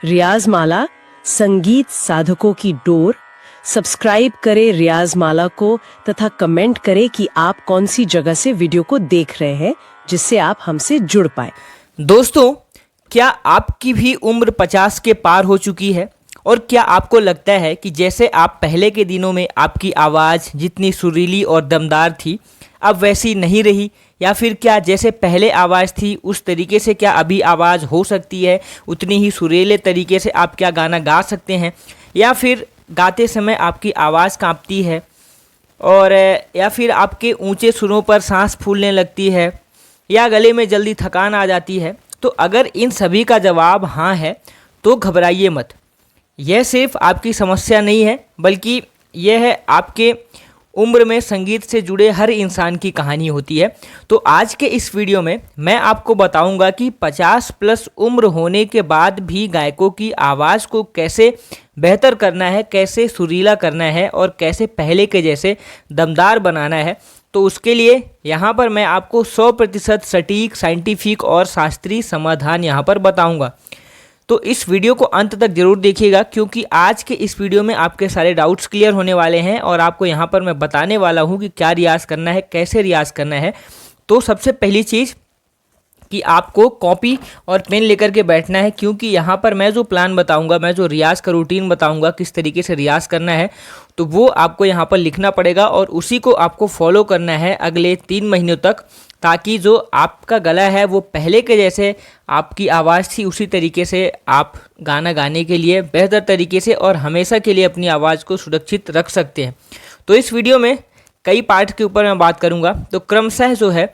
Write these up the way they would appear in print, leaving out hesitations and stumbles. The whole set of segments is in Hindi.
रियाज माला संगीत साधकों की डोर। सब्सक्राइब करें रियाज माला को तथा कमेंट करें कि आप कौन सी जगह से वीडियो को देख रहे हैं, जिससे आप हमसे जुड़ पाए। दोस्तों, क्या आपकी भी उम्र 50 के पार हो चुकी है? और क्या आपको लगता है कि जैसे आप पहले के दिनों में आपकी आवाज़ जितनी सुरीली और दमदार थी अब वैसी नहीं रही, या फिर क्या जैसे पहले आवाज़ थी उस तरीके से क्या अभी आवाज़ हो सकती है, उतनी ही सुरीले तरीके से आप क्या गाना गा सकते हैं, या फिर गाते समय आपकी आवाज़ कांपती है, और या फिर आपके ऊंचे सुरों पर सांस फूलने लगती है, या गले में जल्दी थकान आ जाती है? तो अगर इन सभी का जवाब हाँ है तो घबराइए मत। यह सिर्फ आपकी समस्या नहीं है, बल्कि यह है आपके उम्र में संगीत से जुड़े हर इंसान की कहानी होती है। तो आज के इस वीडियो में मैं आपको बताऊंगा कि 50 प्लस उम्र होने के बाद भी गायकों की आवाज़ को कैसे बेहतर करना है, कैसे सुरीला करना है और कैसे पहले के जैसे दमदार बनाना है। तो उसके लिए यहाँ पर मैं आपको 100% सटीक, साइंटिफिक और शास्त्रीय समाधान यहाँ पर बताऊँगा। तो इस वीडियो को अंत तक जरूर देखिएगा, क्योंकि आज के इस वीडियो में आपके सारे डाउट्स क्लियर होने वाले हैं और आपको यहाँ पर मैं बताने वाला हूँ कि क्या रियाज़ करना है, कैसे रियाज़ करना है। तो सबसे पहली चीज़ कि आपको कॉपी और पेन लेकर के बैठना है, क्योंकि यहाँ पर मैं जो प्लान बताऊँगा, मैं जो रियाज़ का रूटीन बताऊँगा, किस तरीके से रियाज़ करना है, तो वो आपको यहाँ पर लिखना पड़ेगा और उसी को आपको फॉलो करना है अगले 3 महीनों तक, ताकि जो आपका गला है वो पहले के जैसे आपकी आवाज़ थी उसी तरीके से आप गाना गाने के लिए बेहतर तरीके से और हमेशा के लिए अपनी आवाज़ को सुरक्षित रख सकते हैं। तो इस वीडियो में कई पार्ट के ऊपर मैं बात करूँगा। तो क्रमशः जो है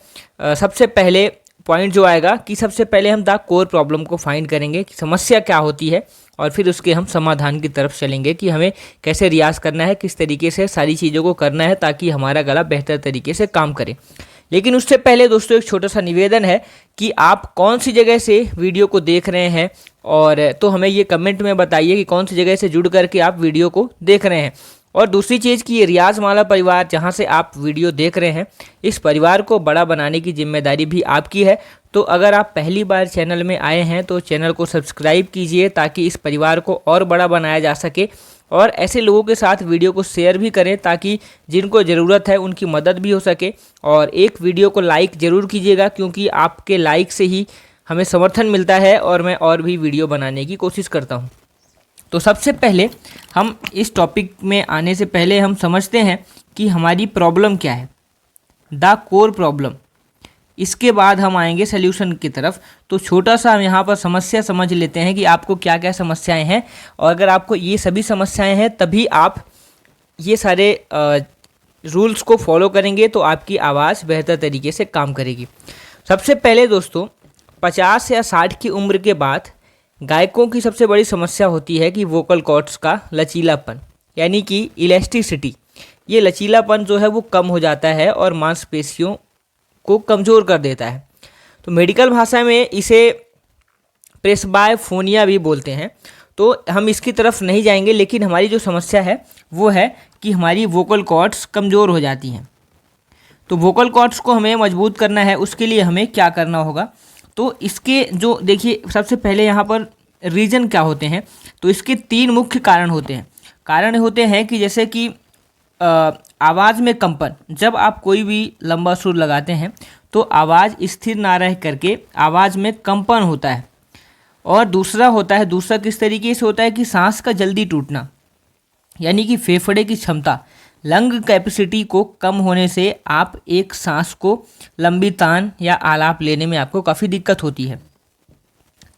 सबसे पहले पॉइंट जो आएगा कि सबसे पहले हम द कोर प्रॉब्लम को फाइंड करेंगे कि समस्या क्या होती है, और फिर उसके हम समाधान की तरफ चलेंगे कि हमें कैसे रियाज़ करना है, किस तरीके से सारी चीज़ों को करना है ताकि हमारा गला बेहतर तरीके से काम करे। लेकिन उससे पहले दोस्तों एक छोटा सा निवेदन है कि आप कौन सी जगह से वीडियो को देख रहे हैं, और तो हमें ये कमेंट में बताइए कि कौन सी जगह से जुड़ करके आप वीडियो को देख रहे हैं। और दूसरी चीज़ कि ये रियाज माला परिवार जहाँ से आप वीडियो देख रहे हैं, इस परिवार को बड़ा बनाने की जिम्मेदारी भी आपकी है। तो अगर आप पहली बार चैनल में आए हैं तो चैनल को सब्सक्राइब कीजिए ताकि इस परिवार को और बड़ा बनाया जा सके, और ऐसे लोगों के साथ वीडियो को शेयर भी करें ताकि जिनको ज़रूरत है उनकी मदद भी हो सके। और एक वीडियो को लाइक ज़रूर कीजिएगा, क्योंकि आपके लाइक से ही हमें समर्थन मिलता है और मैं और भी वीडियो बनाने की कोशिश करता हूँ। तो सबसे पहले हम इस टॉपिक में आने से पहले हम समझते हैं कि हमारी प्रॉब्लम क्या है, द कोर प्रॉब्लम। इसके बाद हम आएंगे सल्यूशन की तरफ। तो छोटा सा हम यहाँ पर समस्या समझ लेते हैं कि आपको क्या क्या समस्याएं हैं, और अगर आपको ये सभी समस्याएं हैं तभी आप ये सारे रूल्स को फॉलो करेंगे तो आपकी आवाज़ बेहतर तरीके से काम करेगी। सबसे पहले दोस्तों 50 या 60 की उम्र के बाद गायकों की सबसे बड़ी समस्या होती है कि वोकल कॉर्ड्स का लचीलापन, यानी कि इलास्टिसिटी। ये लचीलापन जो है वो कम हो जाता है और मांसपेशियों को कमज़ोर कर देता है। तो मेडिकल भाषा में इसे प्रेस्बायोफोनिया भी बोलते हैं। तो हम इसकी तरफ नहीं जाएंगे, लेकिन हमारी जो समस्या है वो है कि हमारी वोकल कॉर्ड्स कमज़ोर हो जाती हैं। तो वोकल कॉर्ड्स को हमें मजबूत करना है, उसके लिए हमें क्या करना होगा? तो इसके जो देखिए सबसे पहले यहाँ पर रीज़न क्या होते हैं, तो इसके 3 मुख्य कारण होते हैं। कारण होते हैं कि जैसे कि आवाज़ में कंपन, जब आप कोई भी लंबा सुर लगाते हैं तो आवाज़ स्थिर ना रह करके आवाज़ में कंपन होता है। और दूसरा किस तरीके से होता है कि सांस का जल्दी टूटना, यानी कि फेफड़े की क्षमता, लंग कैपेसिटी को कम होने से आप एक सांस को लंबी तान या आलाप लेने में आपको काफ़ी दिक्कत होती है।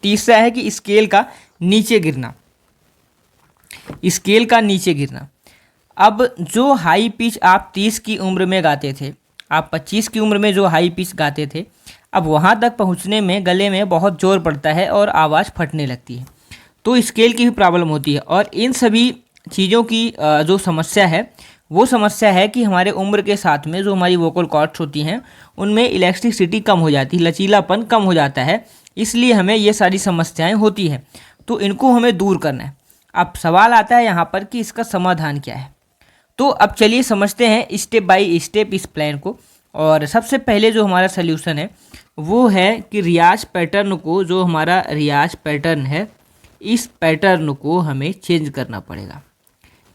तीसरा है कि स्केल का नीचे गिरना। अब जो हाई पिच आप 30 की उम्र में गाते थे, आप 25 की उम्र में जो हाई पिच गाते थे, अब वहाँ तक पहुँचने में गले में बहुत जोर पड़ता है और आवाज़ फटने लगती है। तो स्केल की भी प्रॉब्लम होती है। और इन सभी चीज़ों की जो समस्या है वो समस्या है कि हमारे उम्र के साथ में जो हमारी वोकल कॉर्ड्स होती हैं उनमें इलास्टिसिटी कम हो जाती है, लचीलापन कम हो जाता है, इसलिए हमें ये सारी समस्याएं होती हैं। तो इनको हमें दूर करना है। अब सवाल आता है यहाँ पर कि इसका समाधान क्या है। तो अब चलिए समझते हैं स्टेप बाय स्टेप इस प्लान को। और सबसे पहले जो हमारा सल्यूशन है वो है कि रियाज पैटर्न को, जो हमारा रियाज पैटर्न है इस पैटर्न को हमें चेंज करना पड़ेगा,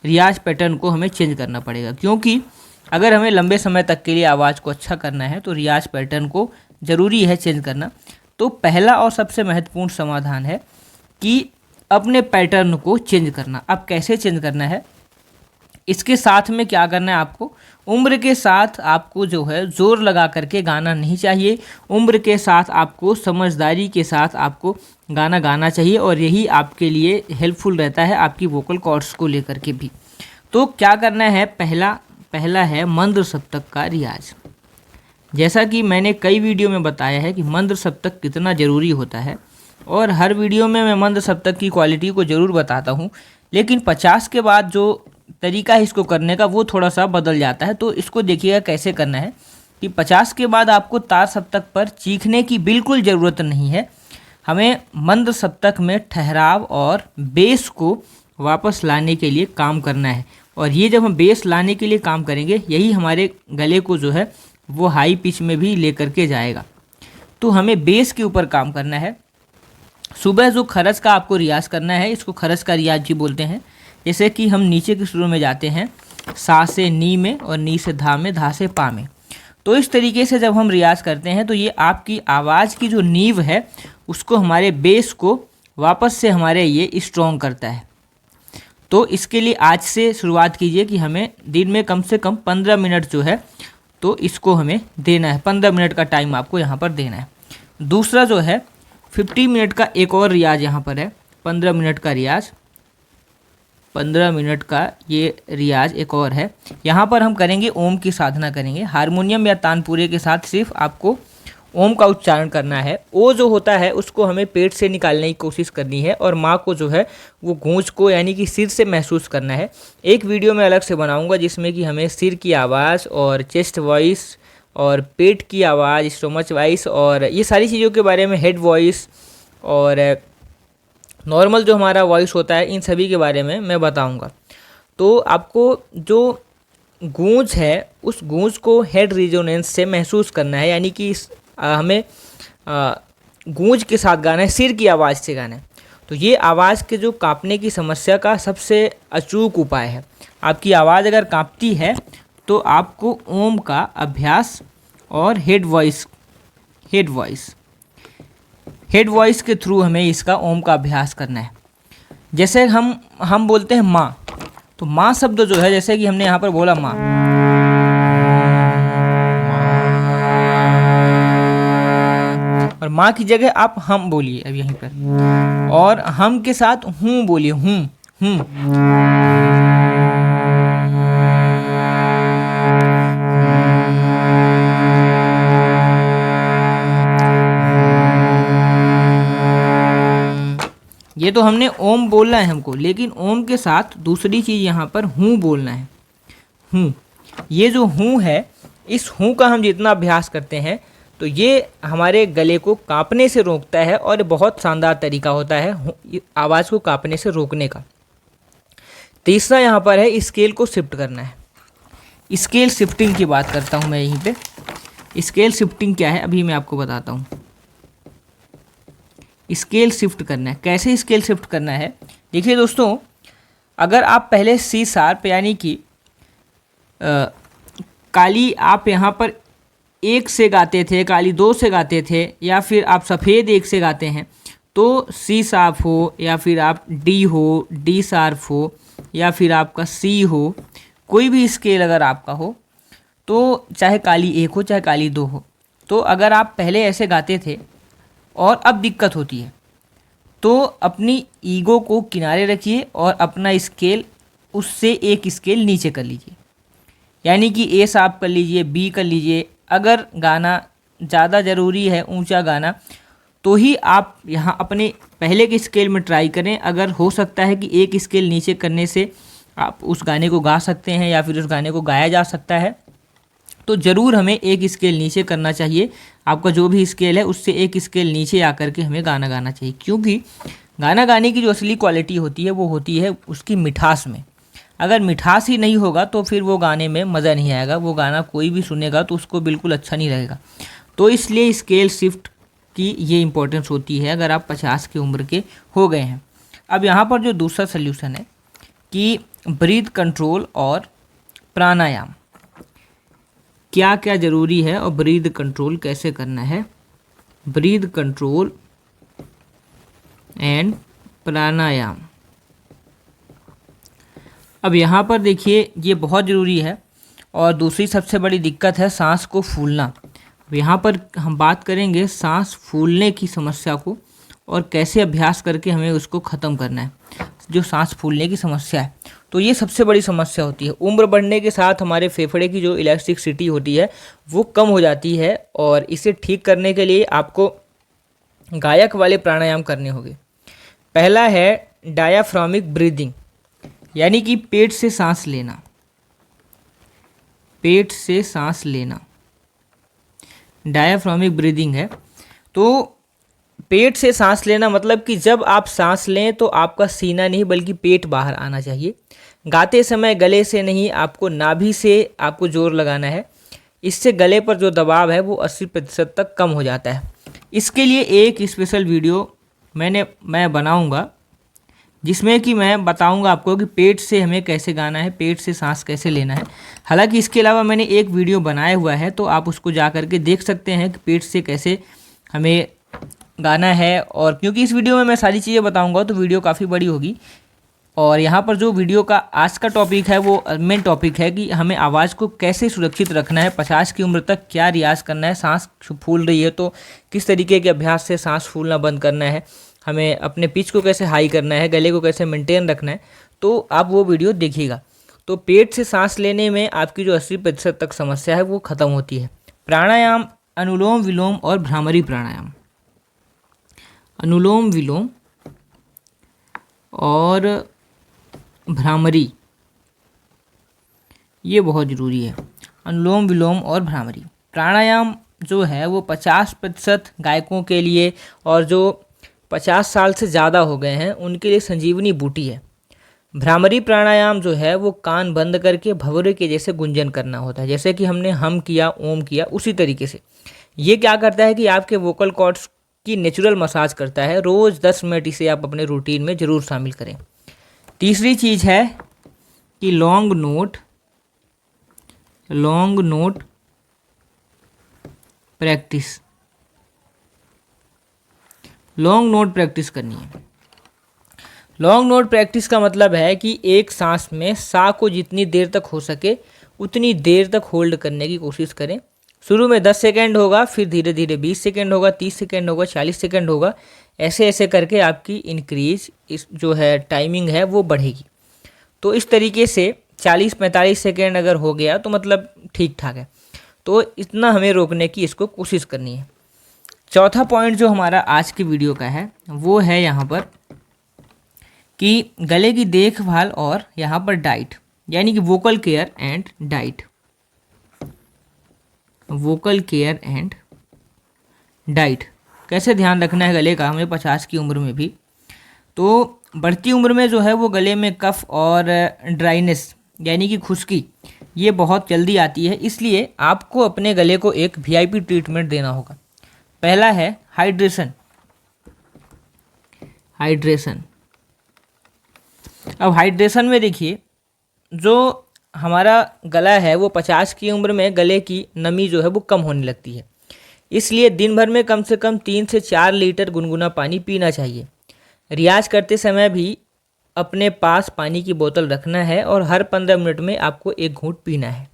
रियाज पैटर्न को हमें चेंज करना पड़ेगा। क्योंकि अगर हमें लंबे समय तक के लिए आवाज़ को अच्छा करना है तो रियाज पैटर्न को ज़रूरी है चेंज करना। तो पहला और सबसे महत्वपूर्ण समाधान है कि अपने पैटर्न को चेंज करना। अब कैसे चेंज करना है, इसके साथ में क्या करना है आपको, उम्र के साथ आपको जो है ज़ोर लगा करके गाना नहीं चाहिए। उम्र के साथ आपको समझदारी के साथ आपको गाना गाना चाहिए और यही आपके लिए हेल्पफुल रहता है आपकी वोकल कॉर्ड्स को लेकर के भी। तो क्या करना है, पहला है मंद्र सप्तक का रियाज। जैसा कि मैंने कई वीडियो में बताया है कि मंद्र सप्तक कितना ज़रूरी होता है और हर वीडियो में मैं मंद्र सप्तक की क्वालिटी को ज़रूर बताता हूँ, लेकिन 50 के बाद जो तरीका है इसको करने का वो थोड़ा सा बदल जाता है। तो इसको देखिएगा कैसे करना है कि 50 के बाद आपको तार सप्तक पर चीखने की बिल्कुल ज़रूरत नहीं है। हमें मंद्र सप्तक में ठहराव और बेस को वापस लाने के लिए काम करना है और ये जब हम बेस लाने के लिए काम करेंगे यही हमारे गले को जो है वो हाई पिच में भी लेकर के जाएगा। तो हमें बेस के ऊपर काम करना है। सुबह जो खरज का आपको रियाज करना है, इसको खरज का रियाज जी बोलते हैं। जैसे कि हम नीचे के सुरों में जाते हैं, सा से नी में और नी से धा में, धा से पा में। तो इस तरीके से जब हम रियाज करते हैं तो ये आपकी आवाज़ की जो नींव है उसको, हमारे बेस को वापस से हमारे ये स्ट्रॉन्ग करता है। तो इसके लिए आज से शुरुआत कीजिए कि हमें दिन में कम से कम 15 मिनट जो है तो इसको हमें देना है। 15 मिनट का टाइम आपको यहाँ पर देना है। दूसरा जो है 50 मिनट का एक और रियाज यहाँ पर है। 15 मिनट का रियाज, 15 मिनट का ये रियाज एक और है। यहाँ पर हम करेंगे ओम की साधना करेंगे। हारमोनियम या तानपुरे के साथ सिर्फ आपको ओम का उच्चारण करना है। ओ जो होता है उसको हमें पेट से निकालने की कोशिश करनी है और माँ को जो है वो गूंज को यानी कि सिर से महसूस करना है। एक वीडियो में अलग से बनाऊंगा जिसमें कि हमें सिर की आवाज़ और चेस्ट वॉइस और पेट की आवाज़, स्टोमच वॉइस और ये सारी चीज़ों के बारे में, हेड वॉइस और नॉर्मल जो हमारा वॉइस होता है, इन सभी के बारे में मैं बताऊंगा। तो आपको जो गूंज है उस गूंज को हेड रिजोनेंस से महसूस करना है, यानी कि हमें गूंज के साथ गाना है, सिर की आवाज़ से गाना है। तो ये आवाज़ के जो कांपने की समस्या का सबसे अचूक उपाय है। आपकी आवाज़ अगर कांपती है तो आपको ओम का अभ्यास और हेड वॉइस के थ्रू हमें इसका ओम का अभ्यास करना है। जैसे हम बोलते हैं माँ, तो माँ शब्द जो है, जैसे कि हमने यहाँ पर बोला माँ, और माँ की जगह आप हम बोलिए अब यहीं पर, और हम के साथ हूँ बोलिए, हूँ। ये तो हमने ओम बोलना है हमको, लेकिन ओम के साथ दूसरी चीज़ यहाँ पर हूँ बोलना है। हूँ, ये जो हूँ है, इस हूँ का हम जितना अभ्यास करते हैं तो ये हमारे गले को कांपने से रोकता है और बहुत शानदार तरीका होता है आवाज़ को कांपने से रोकने का। तीसरा यहाँ पर है स्केल को शिफ्ट करना है। स्केल शिफ्टिंग की बात करता हूँ मैं यहीं पे। स्केल शिफ्टिंग क्या है अभी मैं आपको बताता हूँ। स्केल शिफ्ट करना है, कैसे स्केल शिफ्ट करना है, देखिए दोस्तों, अगर आप पहले सी शार्प यानी कि काली आप यहाँ पर 1 से गाते थे, काली 2 से गाते थे, या फिर आप सफ़ेद 1 से गाते हैं, तो सी शार्प हो या फिर आप डी हो, डी शार्प हो या फिर आपका सी हो, कोई भी स्केल अगर आपका हो, तो चाहे काली 1 हो चाहे काली 2 हो, तो अगर आप पहले ऐसे गाते थे और अब दिक्कत होती है तो अपनी ईगो को किनारे रखिए और अपना स्केल उससे 1 स्केल नीचे कर लीजिए, यानी कि ए शार्प कर लीजिए, बी कर लीजिए। अगर गाना ज़्यादा ज़रूरी है, ऊंचा गाना, तो ही आप यहाँ अपने पहले के स्केल में ट्राई करें। अगर हो सकता है कि 1 स्केल नीचे करने से आप उस गाने को गा सकते हैं या फिर उस गाने को गाया जा सकता है, तो ज़रूर हमें 1 स्केल नीचे करना चाहिए। आपका जो भी स्केल है उससे 1 स्केल नीचे आकर के हमें गाना गाना चाहिए, क्योंकि गाना गाने की जो असली क्वालिटी होती है वो होती है उसकी मिठास में। अगर मिठास ही नहीं होगा तो फिर वो गाने में मज़ा नहीं आएगा, वो गाना कोई भी सुनेगा तो उसको बिल्कुल अच्छा नहीं लगेगा। तो इसलिए स्केल शिफ्ट की ये इम्पोर्टेंस होती है अगर आप 50 की उम्र के हो गए हैं। अब यहाँ पर जो दूसरा सल्यूशन है कि ब्रीथ कंट्रोल और प्राणायाम, क्या क्या ज़रूरी है और ब्रीथ कंट्रोल कैसे करना है। ब्रीथ कंट्रोल एंड प्राणायाम। अब यहाँ पर देखिए ये बहुत ज़रूरी है। और दूसरी सबसे बड़ी दिक्कत है सांस को फूलना। अब यहाँ पर हम बात करेंगे सांस फूलने की समस्या को और कैसे अभ्यास करके हमें उसको ख़त्म करना है, जो सांस फूलने की समस्या है। तो ये सबसे बड़ी समस्या होती है। उम्र बढ़ने के साथ हमारे फेफड़े की जो इलास्टिसिटी होती है वो कम हो जाती है, और इसे ठीक करने के लिए आपको गायक वाले प्राणायाम करने होंगे। पहला है डायाफ्रामिक ब्रीदिंग, यानी कि पेट से सांस लेना। पेट से सांस लेना डायाफ्रामिक ब्रीदिंग है। तो पेट से सांस लेना मतलब कि जब आप सांस लें तो आपका सीना नहीं बल्कि पेट बाहर आना चाहिए। गाते समय गले से नहीं, आपको नाभि से आपको जोर लगाना है। इससे गले पर जो दबाव है वो 80% तक कम हो जाता है। इसके लिए एक स्पेशल वीडियो मैं बनाऊंगा जिसमें कि मैं बताऊंगा आपको कि पेट से हमें कैसे गाना है, पेट से सांस कैसे लेना है। हालांकि इसके अलावा मैंने एक वीडियो बनाया हुआ है, तो आप उसको जा करके देख सकते हैं कि पेट से कैसे हमें गाना है। और क्योंकि इस वीडियो में मैं सारी चीज़ें बताऊंगा तो वीडियो काफ़ी बड़ी होगी। और यहाँ पर जो वीडियो का आज का टॉपिक है वो मेन टॉपिक है कि हमें आवाज़ को कैसे सुरक्षित रखना है। 50 की उम्र तक क्या रियाज़ करना है, सांस फूल रही है तो किस तरीके के अभ्यास से सांस फूलना बंद करना है, हमें अपने पिच को कैसे हाई करना है, गले को कैसे मेंटेन रखना है। तो आप वो वीडियो देखिएगा। तो पेट से सांस लेने में आपकी जो 80% तक समस्या है वो ख़त्म होती है। प्राणायाम, अनुलोम विलोम और भ्रामरी प्राणायाम। अनुलोम विलोम और भ्रामरी ये बहुत ज़रूरी है। अनुलोम विलोम और भ्रामरी प्राणायाम जो है वो 50% गायकों के लिए और जो 50 साल से ज़्यादा हो गए हैं उनके लिए संजीवनी बूटी है। भ्रामरी प्राणायाम जो है वो कान बंद करके भंवरे के जैसे गुंजन करना होता है, जैसे कि हमने हम किया, ओम किया, उसी तरीके से। ये क्या करता है कि आपके वोकल कॉर्ड्स की नेचुरल मसाज करता है। रोज़ 10 मिनट इसे आप अपने रूटीन में ज़रूर शामिल करें। तीसरी चीज़ है कि long note practice. Long note practice करनी है। लॉन्ग नोट प्रैक्टिस का मतलब है कि एक सांस में सा को जितनी देर तक हो सके उतनी देर तक होल्ड करने की कोशिश करें। शुरू में 10 सेकेंड होगा, फिर धीरे धीरे 20 सेकेंड होगा, 30 सेकेंड होगा, 40 सेकेंड होगा। ऐसे ऐसे करके आपकी इंक्रीज इस जो है टाइमिंग है वो बढ़ेगी। तो इस तरीके से 40-45 सेकेंड अगर हो गया तो मतलब ठीक ठाक है। तो इतना हमें रोकने की इसको कोशिश करनी है। चौथा पॉइंट जो हमारा आज की वीडियो का है वो है यहाँ पर कि गले की देखभाल और यहाँ पर डाइट, यानी कि vocal care and diet. Vocal care and diet कैसे ध्यान रखना है गले का हमें 50 की उम्र में भी। तो बढ़ती उम्र में जो है वो गले में कफ और ड्राइनेस यानी कि खुश्की ये बहुत जल्दी आती है, इसलिए आपको अपने गले को एक वीआईपी ट्रीटमेंट देना होगा। पहला है हाइड्रेशन। अब हाइड्रेशन में देखिए जो हमारा गला है वो 50 की उम्र में गले की नमी जो है वो कम होने लगती है, इसलिए दिन भर में कम से कम 3 से 4 लीटर गुनगुना पानी पीना चाहिए। रियाज करते समय भी अपने पास पानी की बोतल रखना है और हर 15 मिनट में आपको एक घूंट पीना है।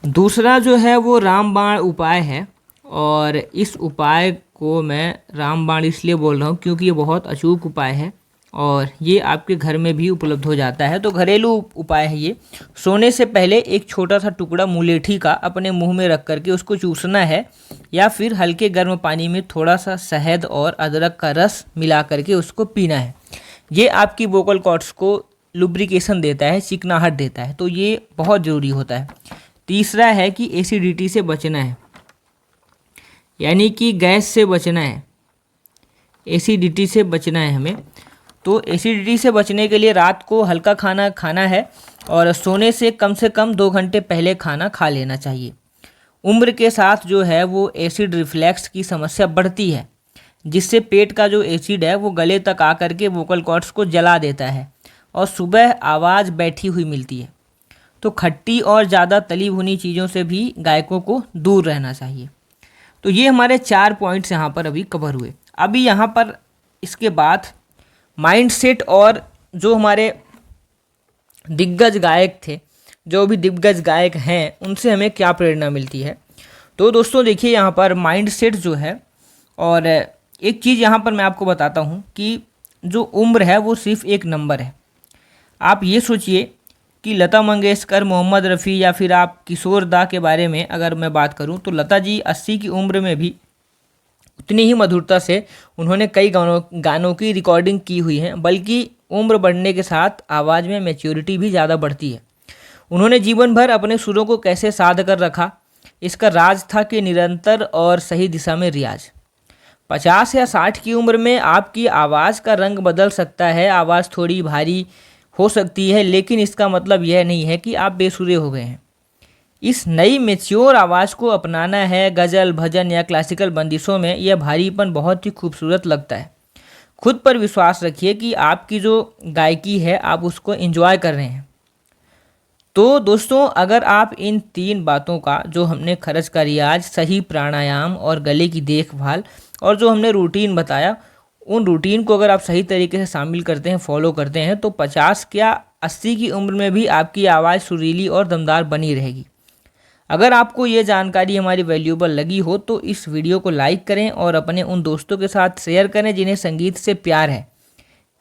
दूसरा जो है वो रामबाण उपाय है, और इस उपाय को मैं रामबाण इसलिए बोल रहा हूँ क्योंकि ये बहुत अचूक उपाय है और ये आपके घर में भी उपलब्ध हो जाता है। तो घरेलू उपाय है ये। सोने से पहले एक छोटा सा टुकड़ा मुलेठी का अपने मुंह में रख करके उसको चूसना है, या फिर हल्के गर्म पानी में थोड़ा सा शहद और अदरक का रस मिला करके उसको पीना है। ये आपकी वोकल कॉर्ड्स को लुब्रिकेशन देता है, चिकनाहट देता है, तो ये बहुत ज़रूरी होता है। तीसरा है कि एसिडिटी से बचना है, यानी कि गैस से बचना है, एसिडिटी से बचना है हमें। तो एसिडिटी से बचने के लिए रात को हल्का खाना खाना है और सोने से कम 2 घंटे पहले खाना खा लेना चाहिए। उम्र के साथ जो है वो एसिड रिफ्लैक्स की समस्या बढ़ती है, जिससे पेट का जो एसिड है वो गले तक आकर के वोकल कॉर्ड्स को जला देता है और सुबह आवाज़ बैठी हुई मिलती है। तो खट्टी और ज़्यादा तली भुनी चीज़ों से भी गायकों को दूर रहना चाहिए। तो ये हमारे 4 पॉइंट्स यहाँ पर अभी कवर हुए। अभी यहाँ पर इसके बाद माइंडसेट और जो हमारे दिग्गज गायक थे, जो भी दिग्गज गायक हैं, उनसे हमें क्या प्रेरणा मिलती है। तो दोस्तों देखिए यहाँ पर माइंडसेट जो है, और एक चीज़ यहाँ पर मैं आपको बताता हूँ कि जो उम्र है वो सिर्फ एक नंबर है। आप ये सोचिए कि लता मंगेशकर, मोहम्मद रफ़ी या फिर आप किशोर दा के बारे में अगर मैं बात करूं तो लता जी 80 की उम्र में भी उतनी ही मधुरता से उन्होंने कई गानों की रिकॉर्डिंग की हुई है, बल्कि उम्र बढ़ने के साथ आवाज़ में मैच्योरिटी भी ज़्यादा बढ़ती है। उन्होंने जीवन भर अपने सुरों को कैसे साध कर रखा, इसका राज था कि निरंतर और सही दिशा में रियाज। 50 या 60 की उम्र में आपकी आवाज़ का रंग बदल सकता है, आवाज़ थोड़ी भारी हो सकती है, लेकिन इसका मतलब यह नहीं है कि आप बेसुरे हो गए हैं। इस नई मैच्योर आवाज़ को अपनाना है। गज़ल, भजन या क्लासिकल बंदिशों में यह भारीपन बहुत ही खूबसूरत लगता है। खुद पर विश्वास रखिए कि आपकी जो गायकी है आप उसको एंजॉय कर रहे हैं। तो दोस्तों अगर आप इन 3 बातों का, जो हमने खरज का रियाज, सही प्राणायाम और गले की देखभाल और जो हमने रूटीन बताया, उन रूटीन को अगर आप सही तरीके से शामिल करते हैं, फॉलो करते हैं, तो 50 या 80 की उम्र में भी आपकी आवाज़ सुरीली और दमदार बनी रहेगी। अगर आपको ये जानकारी हमारी वैल्यूएबल लगी हो तो इस वीडियो को लाइक करें और अपने उन दोस्तों के साथ शेयर करें जिन्हें संगीत से प्यार है।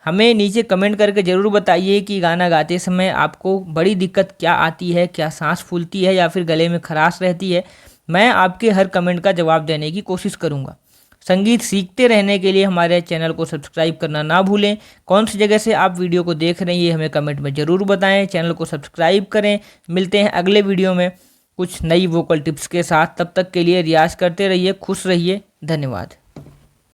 हमें नीचे कमेंट करके ज़रूर बताइए कि गाना गाते समय आपको बड़ी दिक्कत क्या आती है, क्या सांस फूलती है या फिर गले में खराश रहती है। मैं आपके हर कमेंट का जवाब देने की कोशिश करूँगा। संगीत सीखते रहने के लिए हमारे चैनल को सब्सक्राइब करना ना भूलें। कौन सी जगह से आप वीडियो को देख रहे हैं ये हमें कमेंट में ज़रूर बताएं। चैनल को सब्सक्राइब करें। मिलते हैं अगले वीडियो में कुछ नई वोकल टिप्स के साथ। तब तक के लिए रियाज करते रहिए, खुश रहिए। धन्यवाद।